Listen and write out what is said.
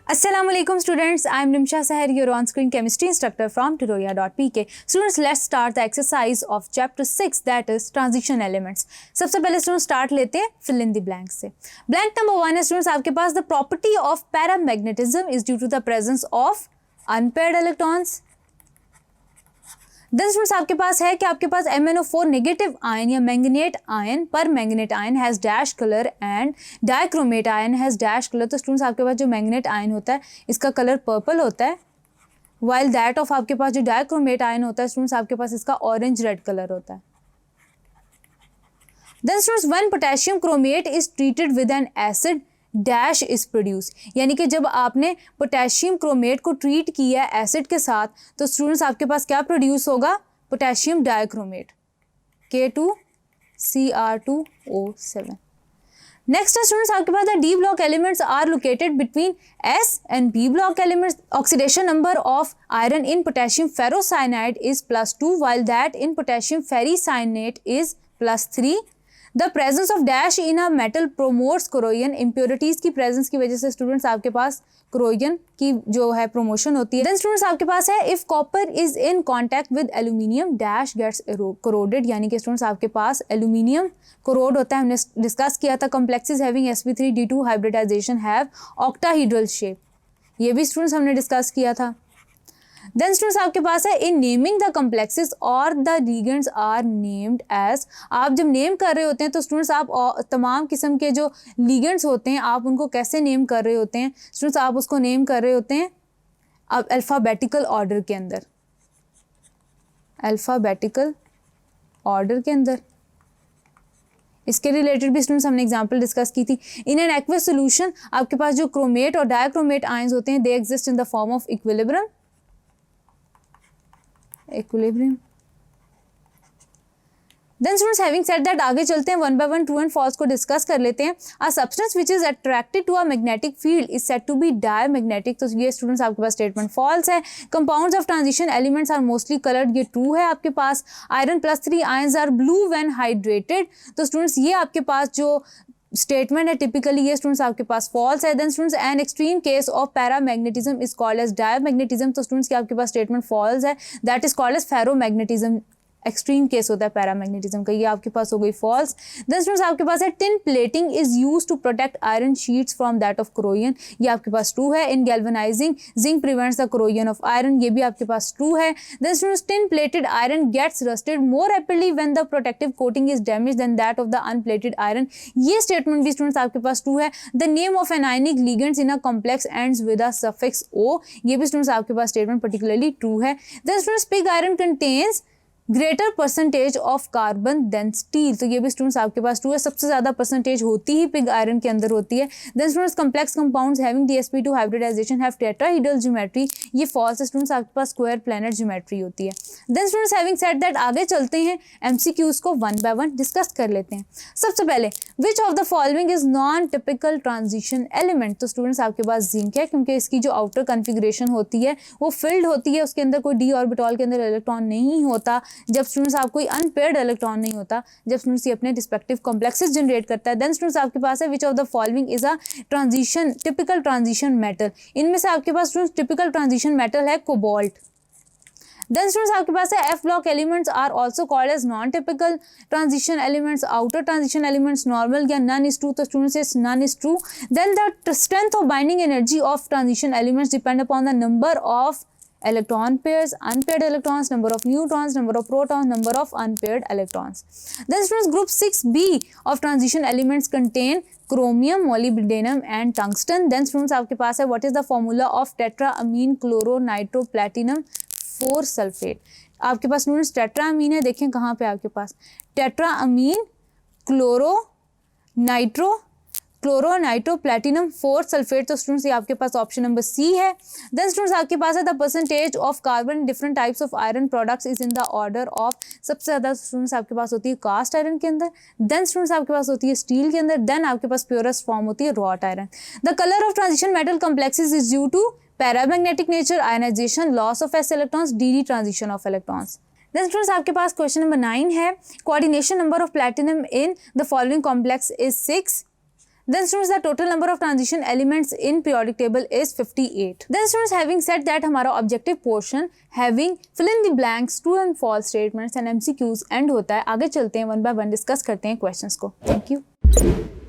Assalamualaikum students, I am Nimsha Sahar, your on-screen chemistry instructor from tutoria.pk. Students, let's start the exercise of chapter 6, that is transition elements. सबसे पहले students start लेते हैं fill in the blanks से. Blank number 1 है students आपके पास the property of paramagnetism is due to the presence of unpaired electrons. Then students आपके पास है कि आपके पास MnO4 नेगेटिव आयन या manganate ion permanganate ion has dash colour and dichromate ion has dash colour. तो students आपके पास जो मैंगनेट आयन होता है इसका कलर पर्पल होता है, वाइल दैट ऑफ आपके पास जो डाइक्रोमेट आयन होता है स्टूडेंट्स आपके पास इसका ऑरेंज रेड कलर होता है. Then students when potassium chromate is treated with an acid dash is produce, यानी कि जब आपने पोटेशियम क्रोमेट को ट्रीट किया एसिड के साथ तो स्टूडेंट्स आपके पास क्या प्रोड्यूस होगा? Potassium dichromate K2Cr2O7. नेक्स्ट है स्टूडेंट्स आपके पास the D block elements are located between S and B block elements. Oxidation number of iron in potassium ferrocyanide is +2 while that in potassium ferricyanate is +3. The presence of dash in a metal promotes corrosion. Impurities की presence की वजह से students आपके पास corrosion की जो है promotion होती है. देन स्टूडेंट्स आपके पास है if copper is in contact with aluminium dash gets corroded, यानी कि स्टूडेंट्स आपके पास एल्यूमिनियम कोरोड होता है. हमने डिस्कस किया था complexes having sp3d2 hybridisation have octahedral shape, ये भी स्टूडेंट्स हमने डिस्कस किया था. देन स्टूडेंट्स आपके पास है इन नेमिंग द कॉम्प्लेक्सेस और the ligands are named as. आप जब नेम कर रहे होते हैं तो स्टूडेंट्स आप तमाम किस्म के जो लिगेंड्स होते हैं आप उनको कैसे नेम कर रहे होते हैं? स्टूडेंट्स आप उसको नेम कर रहे होते हैं अब अल्फ़ाबेटिकल ऑर्डर के अंदर, अल्फ़ाबेटिकल ऑर्डर के अंदर. इसके रिलेटेड भी स्टूडेंट्स हमने एग्जांपल डिस्कस की थी. इन एन एक्वस सोल्यूशन आपके पास जो क्रोमेट और डाइक्रोमेट आयंस होते हैं they exist in the form of equilibrium. Then students having said that आगे चलते हैं one by one true and false को डिस्कस कर लेते हैं. A substance which is attracted to a magnetic field is said to be diamagnetic. तो ये students आपके पास स्टेटमेंट फॉल्स है. Compounds of transition elements are mostly coloured, ये ट्रू है आपके पास. Iron +3 ions are blue when hydrated. तो स्टूडेंट्स ये आपके पास जो स्टेटमेंट है टिपिकली ये स्टूडेंट्स आपके पास फॉल्स है. Then students an extreme case of paramagnetism is called as diamagnetism. तो स्टूडेंट्स के आपके पास स्टेटमेंट फॉल्स है, that is called as ferromagnetism. Extreme case होता है पैरामैग्नेटिज्म का, ये आपके पास हो गई फॉल्स. देन स्टूडेंट्स आपके पास है tin plating is used to protect iron sheets from that of corrosion, ये आपके पास ट्रू है. In galvanising zinc prevents the corrosion of iron, ये भी आपके पास ट्रू है. Then students tin plated iron gets rusted more rapidly when the protective coating is damage than that of the unplated iron, ये statement भी students आपके पास true है. The name of anionic ligands in a complex ends with a suffix O, ये भी students आपके पास statement particularly true है. Then students pig iron contains greater percentage of carbon than steel, तो ये भी स्टूडेंट्स आपके पास ट्रू है. सबसे ज़्यादा परसेंटेज होती ही पिग आयरन के अंदर होती है. Then students complex compounds having DsP2 hybridisation have tetrahedral geometry, ये फॉल्स है. स्टूडेंट्स आपके पास स्क्वायर प्लैनेट ज्योमेट्री होती है. Then students having said that आगे चलते हैं MCQs को वन बाय वन डिस्कस कर लेते हैं. सबसे पहले विच of the following is non typical transition element. तो स्टूडेंट्स आपके पास जिंक है क्योंकि इसकी जो आउटर कन्फिग्रेशन होती है वो फिल्ड होती है, उसके अंदर कोई d ऑर्बिटल के अंदर इलेक्ट्रॉन नहीं होता. जब स्टूडेंट्स आप कोई अनपेयर्ड इलेक्ट्रॉन नहीं होता जब स्टूडेंट्स ये अपने रिस्पेक्टिव कॉम्प्लेक्सेस जनरेट करता है. देन स्टूडेंट्स आपके पास है which of the following is a transition typical transition metal. इनमें से आपके पास स्टूडेंट्स टिपिकल ट्रांजिशन मेटल है कोबाल्ट. देन स्टूडेंट्स आपके पास है F block elements are also called as non typical transition elements. Outer transition elements normal या none is true, तो students none is true. Then the strength of binding energy of transition elements depend upon the number of electron pairs, unpaired electrons, number of neutrons, number of protons, number of unpaired electrons. Then students group 6b of transition elements contain chromium, molybdenum and tungsten. Then students आपके पास है what is the formula of tetraamine chloro nitro platinum 4 sulfate. आपके पास students tetrammine है, देखें कहाँ पे आपके पास tetraammine chloro nitro platinum 4 sulphate. तो स्टूडेंट्स ये आपके पास ऑप्शन नंबर C है. देन स्टूडेंट्स आपके पास है the percentage of carbon different types of iron products is in the order of. सबसे ज़्यादा स्टूडेंट्स आपके पास होती है कास्ट आयरन के अंदर, देन स्टूडेंट्स आपके पास होती है स्टील के अंदर, देन आपके पास प्योरेस्ट फॉर्म होती है wrought iron. The colour of transition metal complexes is due to paramagnetic nature, ionisation, loss of s electrons, d transition of electrons. Then students आपके पास क्वेश्चन नंबर 9 है coordination number of platinum in the following complex is 6. Then students, the total number of transition elements in periodic table is 58. Then students, having said that, हमारा objective portion having fill in the blanks, true and false statements and MCQs end होता है. आगे चलते हैं, one by one discuss करते हैं questions को. Thank you.